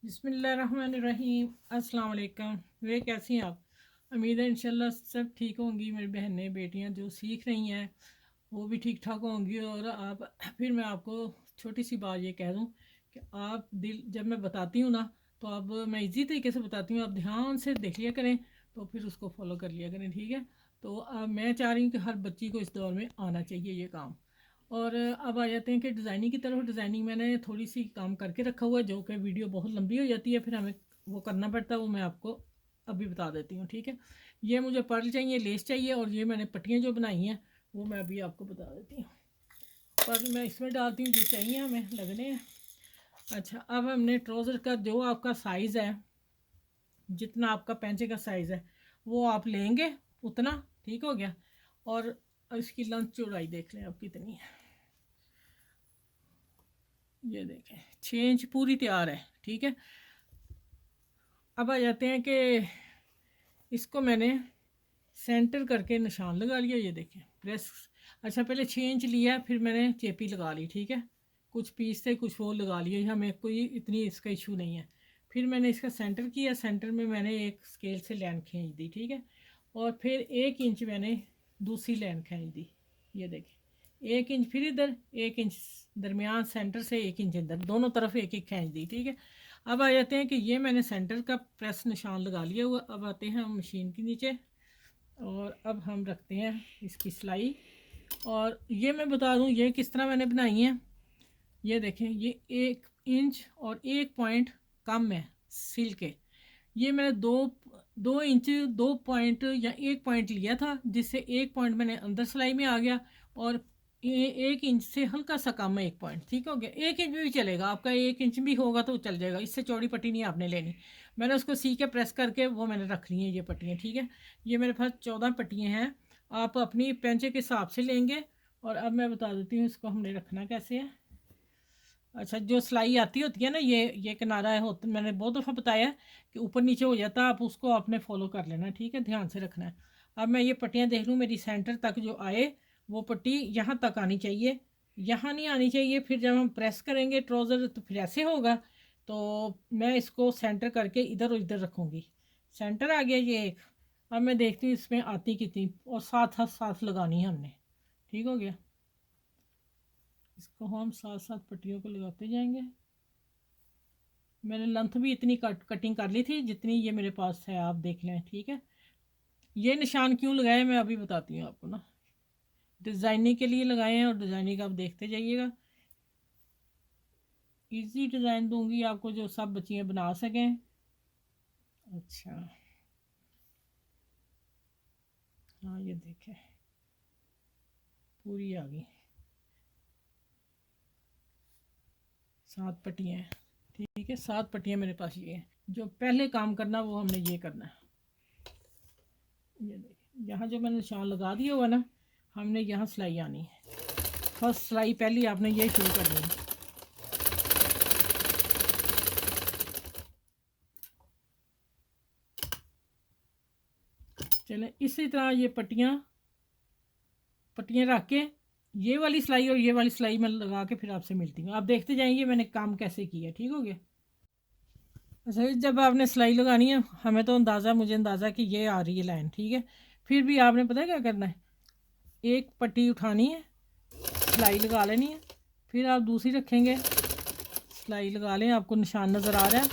बिस्मिल्लाहिर्रहमानिर्रहीम। अस्सलाम वालेकुम। वे कैसी हैं आप? उम्मीद है इंशाल्लाह सब ठीक होंगी। मेरी बहनें बेटियां जो सीख रही हैं वो भी ठीक ठाक होंगी। और आप फिर मैं आपको छोटी सी बात ये कह दूं कि आप दिल जब मैं बताती हूँ ना, तो अब मैं इजी तरीके से बताती हूँ, आप ध्यान से देख लिया करें, तो फिर उसको फॉलो कर लिया करें, ठीक है? तो अब मैं चाह रही हूँ कि हर बच्ची को इस दौर में आना चाहिए ये काम। और अब आ जाते हैं कि डिज़ाइनिंग की तरफ। डिज़ाइनिंग मैंने थोड़ी सी काम करके रखा हुआ है, जो कि वीडियो बहुत लंबी हो जाती है, फिर हमें वो करना पड़ता है। वो मैं आपको अभी बता देती हूँ, ठीक है? ये मुझे पर्ल चाहिए, लेस चाहिए, और ये मैंने पट्टियाँ जो बनाई हैं वो मैं अभी आपको बता देती हूँ। पर्ल मैं इसमें डालती हूँ जो चाहिए हमें लगने हैं। अच्छा, अब हमने ट्राउज़र का जो आपका साइज़ है, जितना आपका पैंचे का साइज़ है वो आप लेंगे उतना, ठीक हो गया? और इसकी लंच चौड़ाई देख लें आप कितनी है। ये देखें 6 इंच पूरी तैयार है, ठीक है? अब आ जाते हैं कि इसको मैंने सेंटर करके निशान लगा लिया, ये देखें प्रेस। अच्छा, पहले 6 इंच लिया, फिर मैंने चेपी लगा ली, ठीक है? कुछ पीस थे, कुछ वो लगा लिए, हमें कोई इतनी इसका इशू नहीं है। फिर मैंने इसका सेंटर किया, सेंटर में मैंने एक स्केल से लाइन खींच दी, ठीक है? और फिर 1 इंच मैंने दूसरी लाइन खींच दी, ये देखें 1 इंच, फिर इधर 1 इंच दरमियान सेंटर से, 1 इंच इधर, दोनों तरफ एक एक खींच दी, ठीक है? अब आ जाते हैं कि ये मैंने सेंटर का प्रेस निशान लगा लिया हुआ। अब आते हैं हम मशीन के नीचे, और अब हम रखते हैं इसकी सिलाई। और ये मैं बता दूं ये किस तरह मैंने बनाई है। ये देखें, ये 1 इंच और 1 पॉइंट कम है सिल के। ये मैंने 2 इंच 2 पॉइंट या 1 पॉइंट लिया था, जिससे 1 पॉइंट मैंने अंदर सिलाई में आ गया। और 1 इंच से हल्का सा कम है 1 पॉइंट, ठीक हो गया? 1 इंच भी चलेगा आपका, 1 इंच भी होगा तो चल जाएगा, इससे चौड़ी पट्टी नहीं आपने लेनी। मैंने उसको सी के प्रेस करके वो मैंने रख ली हैं ये पट्टियाँ, ठीक है? ये मेरे पास 14 पट्टियाँ हैं। आप अपनी पेंचे के हिसाब से लेंगे। और अब मैं बता देती हूँ इसको हमने रखना कैसे है। अच्छा, जो सिलाई आती होती है ना, ये किनारा है होता, मैंने बहुत दफ़ा बताया है कि ऊपर नीचे हो जाता है, आप उसको आपने फॉलो कर लेना, ठीक है? ध्यान से रखना है। अब मैं ये पट्टियाँ देख लूँ, मेरी सेंटर तक जो आए वो पट्टी यहाँ तक आनी चाहिए, यहाँ नहीं आनी चाहिए। फिर जब हम प्रेस करेंगे ट्राउज़र तो फिर ऐसे होगा। तो मैं इसको सेंटर करके इधर और इधर रखूँगी। सेंटर आ गया ये एक। अब मैं देखती हूँ इसमें आती कितनी, और साथ साथ लगानी है हमने, ठीक हो गया? इसको हम साथ साथ पट्टियों को लगाते जाएंगे। मैंने लेंथ भी इतनी कटिंग कर ली थी जितनी ये मेरे पास है, आप देख लें, ठीक है? ये निशान क्यों लगाए मैं अभी बताती हूँ आपको ना। डिज़ाइनिंग के लिए लगाए हैं, और डिज़ाइनिंग आप देखते जाइएगा। इजी डिज़ाइन दूंगी आपको जो सब बच्चियाँ बना सकें। अच्छा, हाँ ये देखें पूरी आ गई, 7 पट्टियाँ हैं, ठीक है? 7 पट्टियाँ मेरे पास ये हैं। जो पहले काम करना वो हमने ये करना है। ये देखिए, यहाँ जो मैंने निशान लगा दिया हुआ ना, हमने यहाँ सिलाई आनी है। फर्स्ट सिलाई पहली आपने ये शुरू करनी है। चलें, इसी तरह ये पट्टियाँ पट्टियाँ रख के ये वाली सिलाई और ये वाली सिलाई मैं लगा के फिर आपसे मिलती हूँ। आप देखते जाएंगे मैंने काम कैसे किया, ठीक हो गया? अच्छा, जब आपने सिलाई लगानी है, हमें तो मुझे अंदाज़ा कि ये आ रही है लाइन, ठीक है? फिर भी आपने पता है क्या करना है, एक पट्टी उठानी है, सिलाई लगा लेनी है, फिर आप दूसरी रखेंगे, सिलाई लगा लें, आपको निशान नज़र आ रहा है,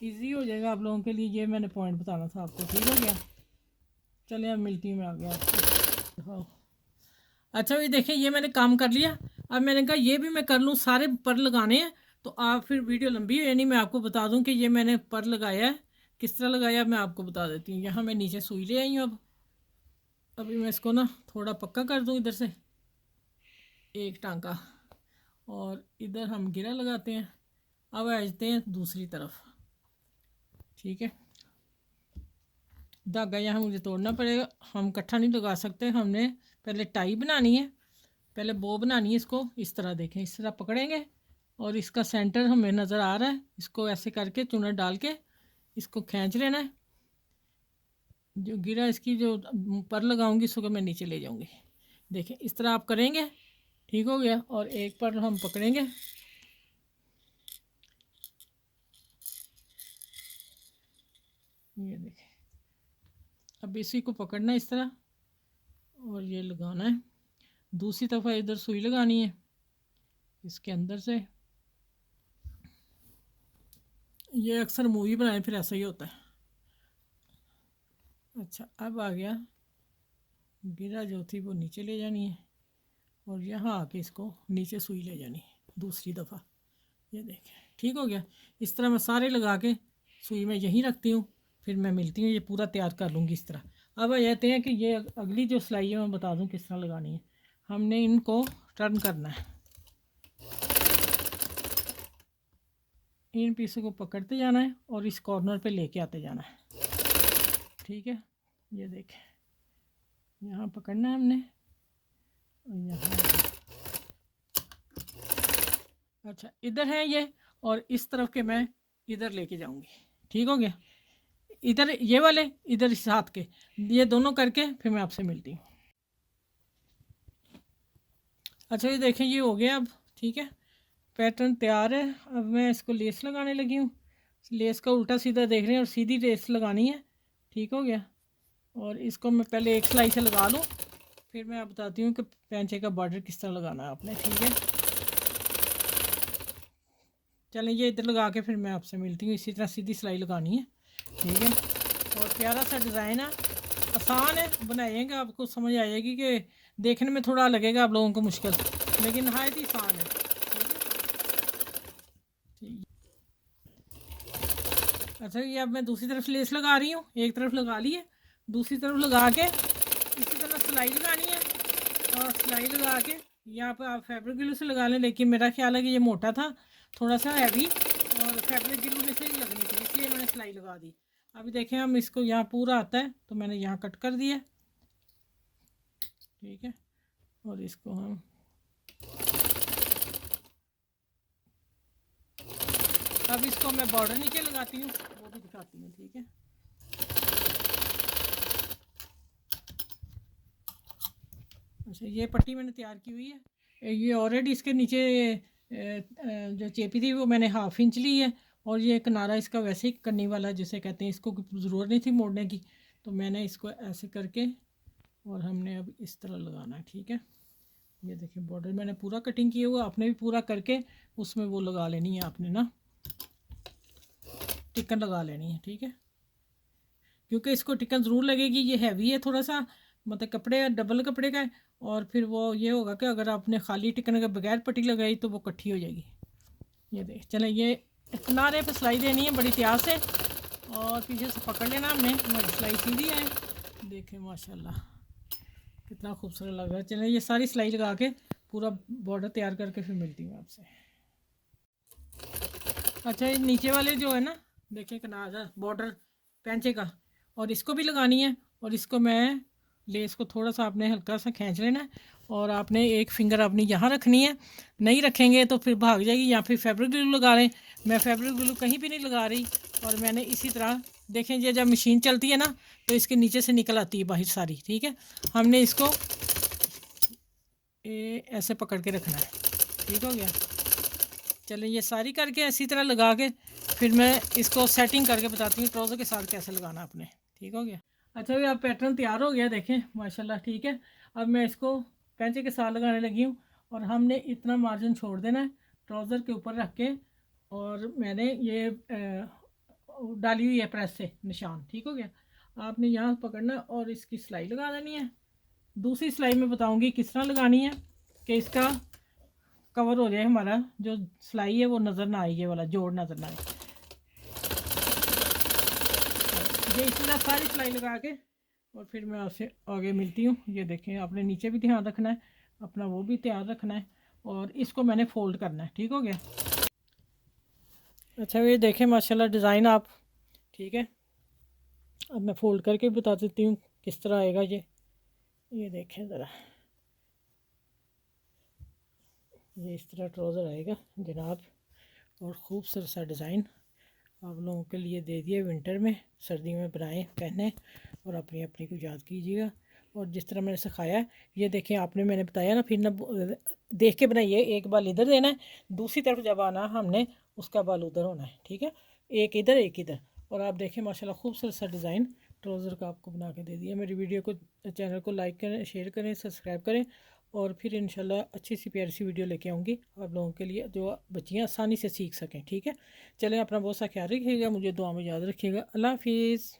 ईजी हो जाएगा आप लोगों के लिए। ये मैंने पॉइंट बताना था आपको, ठीक हो गया? चलिए अब मिलती हूँ मैं आगे आपको। हाँ, अच्छा ये देखें, ये मैंने काम कर लिया। अब मैंने कहा ये भी मैं कर लूँ, सारे पर लगाने हैं, तो आप फिर वीडियो लंबी है, यानी मैं आपको बता दूं कि ये मैंने पर लगाया है, किस तरह लगाया मैं आपको बता देती हूँ। यहाँ मैं नीचे सुई ले आई हूँ। अब अभी मैं इसको ना थोड़ा पक्का कर दूँ, इधर से एक टांका, और इधर हम गिरा लगाते हैं। अब आ जाते हैं दूसरी तरफ, ठीक है? धागा यहाँ मुझे तोड़ना पड़ेगा, हम इकट्ठा नहीं लगा सकते। हमने पहले टाई बनानी है, पहले बो बनानी है। इसको इस तरह देखें, इस तरह पकड़ेंगे, और इसका सेंटर हमें नज़र आ रहा है, इसको ऐसे करके चुना डाल के इसको खींच लेना है। जो गिरा इसकी जो पर लगाऊंगी उसको मैं नीचे ले जाऊंगी। देखें इस तरह आप करेंगे, ठीक हो गया? और एक पर हम पकड़ेंगे, ये देखें, अब इसी को पकड़ना है इस तरह और ये लगाना है। दूसरी दफ़ा इधर सुई लगानी है इसके अंदर से। ये अक्सर मूवी बनाए फिर ऐसा ही होता है। अच्छा, अब आ गया, गिरा जो थी वो नीचे ले जानी है और यहाँ आके इसको नीचे सुई ले जानी है दूसरी दफ़ा। ये देखें, ठीक हो गया। इस तरह मैं सारे लगा के सुई में यहीं रखती हूँ, फिर मैं मिलती हूँ, ये पूरा तैयार कर लूँगी इस तरह। अब आ जाते हैं कि ये अगली जो सिलाई है मैं बता दूँ किस तरह लगानी है। हमने इनको टर्न करना है, इन पीसों को पकड़ते जाना है और इस कॉर्नर पे लेके आते जाना है, ठीक है। ये देखें, यहाँ पकड़ना है हमने और यहाँ, अच्छा इधर है ये, और इस तरफ के मैं इधर लेके जाऊंगी, ठीक हो गया। इधर ये वाले, इधर इस हाथ के, ये दोनों करके फिर मैं आपसे मिलती हूँ। अच्छा ये देखें, ये हो गया अब, ठीक है, पैटर्न तैयार है। अब मैं इसको लेस लगाने लगी हूँ। लेस का उल्टा सीधा देख रहे हैं और सीधी लेस लगानी है, ठीक हो गया। और इसको मैं पहले एक सिलाई से लगा लूँ, फिर मैं बताती हूँ कि पैंचे का बॉर्डर किस तरह लगाना है आपने, ठीक है। चलें, ये इधर लगा के फिर मैं आपसे मिलती हूँ। इसी तरह सीधी सिलाई लगानी है, ठीक है। और प्यारा सा डिज़ाइन है, आसान है, बनाइएगा आपको समझ आएगी कि देखने में थोड़ा लगेगा आप लोगों को मुश्किल, लेकिन नहायत ही आसान है, ठीक है। अच्छा, ये अब मैं दूसरी तरफ लेस लगा रही हूँ, एक तरफ लगा ली है, दूसरी तरफ लगा के इसी तरह सिलाई लगानी है। और सिलाई लगा के यहाँ पर आप फैब्रिक ग्लू से लगा लें, लेकिन मेरा ख्याल है कि ये मोटा था थोड़ा सा हैवी, और फैब्रिक ग्लू में से ही लगनी थी, इसलिए मैंने सिलाई लगा दी। अभी देखें, हम इसको यहाँ पूरा आता है तो मैंने यहाँ कट कर दिया, ठीक है। और इसको हम अब इसको मैं बॉर्डर नीचे लगाती हूँ, वो भी दिखाती हूँ, ठीक है। अच्छा, ये पट्टी मैंने तैयार की हुई है। ये ऑलरेडी इसके नीचे जो चेपी थी वो मैंने 1/2 इंच ली है, और ये किनारा इसका वैसे ही करने वाला जिसे कहते हैं, इसको ज़रूरत नहीं थी मोड़ने की, तो मैंने इसको ऐसे करके और हमने अब इस तरह लगाना है, ठीक है। ये देखिए, बॉर्डर मैंने पूरा कटिंग किया हुआ, आपने भी पूरा करके उसमें वो लगा लेनी है आपने ना, टिकन लगा लेनी है, ठीक है। क्योंकि इसको टिकन ज़रूर लगेगी, ये हैवी है थोड़ा सा, मतलब कपड़े डबल कपड़े का है। और फिर वो ये होगा कि अगर आपने खाली टिकन के बगैर पट्टी लगाई तो वो इकट्ठी हो जाएगी। ये देख, चलें, ये किनारे पे सिलाई देनी है बड़ी त्यार से, और पीछे से पकड़ लेना हमने, हमारी सिलाई सीधी है। देखें माशाल्लाह कितना खूबसूरत लग रहा है। चलें, ये सारी सिलाई लगा के पूरा बॉर्डर तैयार करके फिर मिलती हूँ आपसे। अच्छा, ये नीचे वाले जो है ना, देखें किनारा बॉर्डर पैंचे का, और इसको भी लगानी है। और इसको मैं लेस को थोड़ा सा आपने हल्का सा खींच लेना है, और आपने एक फिंगर अपनी यहाँ रखनी है, नहीं रखेंगे तो फिर भाग जाएगी। या फिर फैब्रिक ग्लू लगा लें, मैं फैब्रिक ग्लू कहीं भी नहीं लगा रही। और मैंने इसी तरह, देखें, ये जब मशीन चलती है ना तो इसके नीचे से निकल आती है बाहर सारी, ठीक है। हमने इसको ऐसे पकड़ के रखना है, ठीक हो गया। चलें, ये सारी करके इसी तरह लगा के फिर मैं इसको सेटिंग करके बताती हूँ ट्राउज़र के साथ कैसे लगाना आपने, ठीक हो गया। अच्छा भी, आप पैटर्न तैयार हो गया, देखें माशाल्लाह, ठीक है। अब मैं इसको पैंचे के साथ लगाने लगी हूँ, और हमने इतना मार्जिन छोड़ देना है ट्राउज़र के ऊपर रख के, और मैंने ये डाली हुई है प्रेस से निशान, ठीक हो गया। आपने यहाँ पकड़ना और इसकी सिलाई लगा देनी है। दूसरी सिलाई में बताऊँगी किस तरह लगानी है कि इसका कवर हो जाए, हमारा जो सिलाई है वो नज़र ना आए, ये वाला जोड़ नज़र ना आए। ये इस तरह सारी सिलाई लगा के और फिर मैं आपसे आगे मिलती हूँ। ये देखें, आपने नीचे भी ध्यान रखना है अपना, वो भी ध्यान रखना है, और इसको मैंने फोल्ड करना है, ठीक हो गया। अच्छा, ये देखें माशाल्लाह डिज़ाइन आप, ठीक है। अब मैं फोल्ड करके बता देती हूँ किस तरह आएगा ये देखें ज़रा, ये इस तरह ट्राउज़र आएगा जनाब, और खूबसूरत सा डिज़ाइन आप लोगों के लिए दे दिए। विंटर में, सर्दी में बनाएं, पहने और अपनी अपनी को याद कीजिएगा। और जिस तरह मैंने सिखाया है, ये देखें, आपने मैंने बताया ना, फिर ना देख के बनाइए। एक बाल इधर देना है, दूसरी तरफ जब आना हमने उसका बाल उधर होना है, ठीक है। एक इधर एक इधर, और आप देखें माशाल्लाह खूबसूरत सा डिज़ाइन ट्राउज़र का आपको बना के दे दिया। मेरी वीडियो को, चैनल को लाइक करें, शेयर करें, सब्सक्राइब करें और फिर इंशाल्लाह अच्छी सी प्यारी सी वीडियो लेके आऊँगी आप लोगों के लिए, जो बच्चियाँ आसानी से सीख सकें। ठीक है, चलें, अपना बहुत सा ख्याल रखिएगा, मुझे दुआ में याद रखिएगा। अल्लाह हाफिज़।